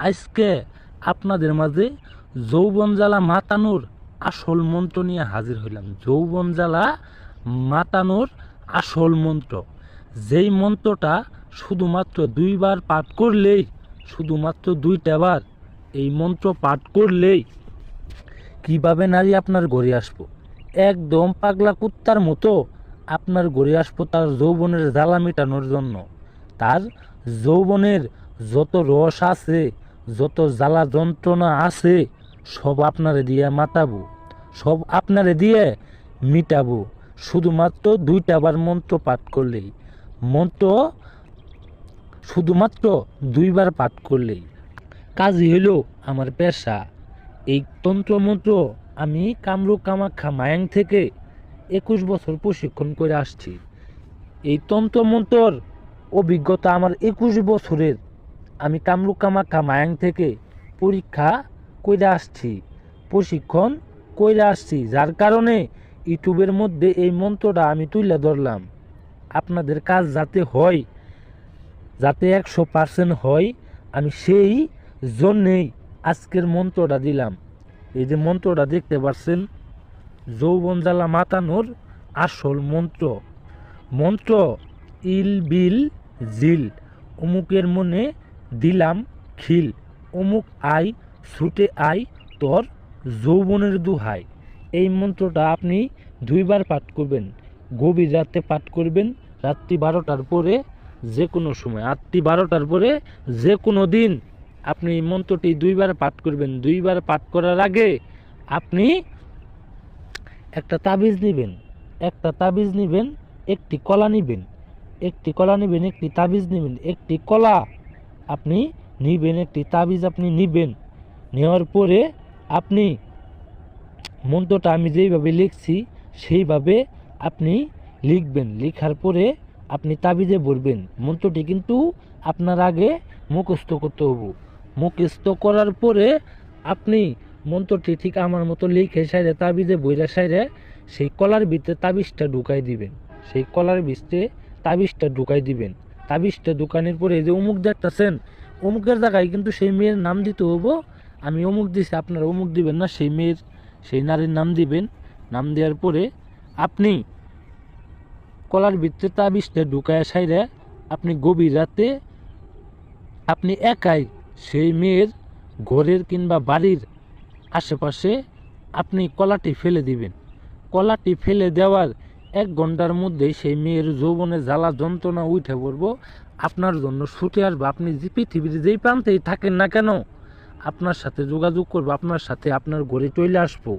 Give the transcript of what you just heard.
আজকে আপনাদের মাঝে যৌবন জ্বালা মাতানোর আসল মন্ত্র নিয়ে হাজির হইলাম। যৌবন জ্বালা মাতানোর আসল মন্ত্র, যেই মন্ত্রটা শুধুমাত্র 2বার পাঠ করলেই, শুধুমাত্র 2টা বার এই মন্ত্র পাঠ করলেই কিভাবে নারী আপনার ঘরে আসবো, একদম পাগলা কুত্তার মতো আপনার ঘরে আসবো তার যৌবনের জ্বালা মেটানোর জন্য। তার যৌবনের যত রস আছে, যত জ্বালা যন্ত্রণা আছে, সব আপনারে দিয়ে মাতাবো, সব আপনারে দিয়ে মিটাবো শুধুমাত্র 2টা বার মন্ত্র পাঠ করলেই। মন্ত্র শুধুমাত্র 2বার পাঠ করলেই। কাজই হইল আমার পেশা। এই তন্ত্রমন্ত্র আমি কামরূপ কামাখ্যা মায়াং থেকে 21 বছর প্রশিক্ষণ করে আসছি। এই তন্ত্রমন্ত্রর অভিজ্ঞতা আমার 21 বছরের। আমি কামরূপ কামাখ্যা মায়াং থেকে পরীক্ষা করে আসছি, প্রশিক্ষণ করে আসছি, যার কারণে ইউটিউবের মধ্যে এই মন্ত্রটা আমি তুলে ধরলাম। আপনাদের কাজ যাতে হয়, যাতে 100% হয়, আমি সেই জন্যেই আজকের মন্ত্রটা দিলাম। এই যে মন্ত্রটা দেখতে পাচ্ছেন, যৌবন জ্বালা মাতানোর আসল মন্ত্র। মন্ত্র ইল বিল জিল, অমুকের মনে দিলাম খিল, অমুক আই ছুটে আই তোর যৌবনের দুহাই। এই মন্ত্রটা আপনি 2বার পাঠ করবেন। গভীর রাতে পাঠ করবেন, রাত্রি 12টার পরে, যে কোনো সময় রাত্রি 12টার পরে যে কোনো দিন আপনি এই মন্ত্রটি 2বার পাঠ করবেন। 2বার পাঠ করার আগে আপনি একটা তাবিজ নেবেন, একটি কলা নেবেন, একটি তাবিজ নেবেন, একটি কলা আপনি নিবেন, একটি তাবিজ আপনি নিবেন। নেওয়ার পরে আপনি মন্ত্রটা আমি যেইভাবে লিখছি সেইভাবে আপনি লিখবেন। লেখার পরে আপনি তাবিজে ভরবেন। মন্ত্রটি কিন্তু আপনার আগে মুখস্থ করতে হবে। মুখস্থ করার পরে আপনি মন্ত্রটি ঠিক আমার মতো লিখে সাইরে তাবিজে বইরা সাইরে সেই কলার ভিতরে তাবিজটা ঢুকাই দিবেন। সেই কলার ভিতরে তাবিজটা ঢুকাই দিবেন। তাবিজটা ঢুকানোর পরে যে অমুক দেখতেছেন, অমুকের জায়গায় কিন্তু সেই মেয়ের নাম দিতে হবো। আমি অমুক দিছি, আপনারা অমুক দিবেন না, সেই মেয়ের, সেই নারীর নাম দিবেন। নাম দেওয়ার পরে আপনি কলার ভিতরে তাবিজটা ঢুকায় সাইরে আপনি গভীর রাতে আপনি একাই সেই মেয়ের ঘরের কিংবা বাড়ির আশেপাশে আপনি কলাটি ফেলে দিবেন। কলাটি ফেলে দেওয়ার 1 ঘন্টার মধ্যেই সেই মেয়ের যৌবনে জ্বালা যন্ত্রণা উঠে পড়বো, আপনার জন্য ছুটে আসবে। আপনি যে পৃথিবীর যেই প্রান্তেই থাকেন না কেন, আপনার সাথে যোগাযোগ করবো, আপনার সাথে আপনার ঘরে চলে আসবো।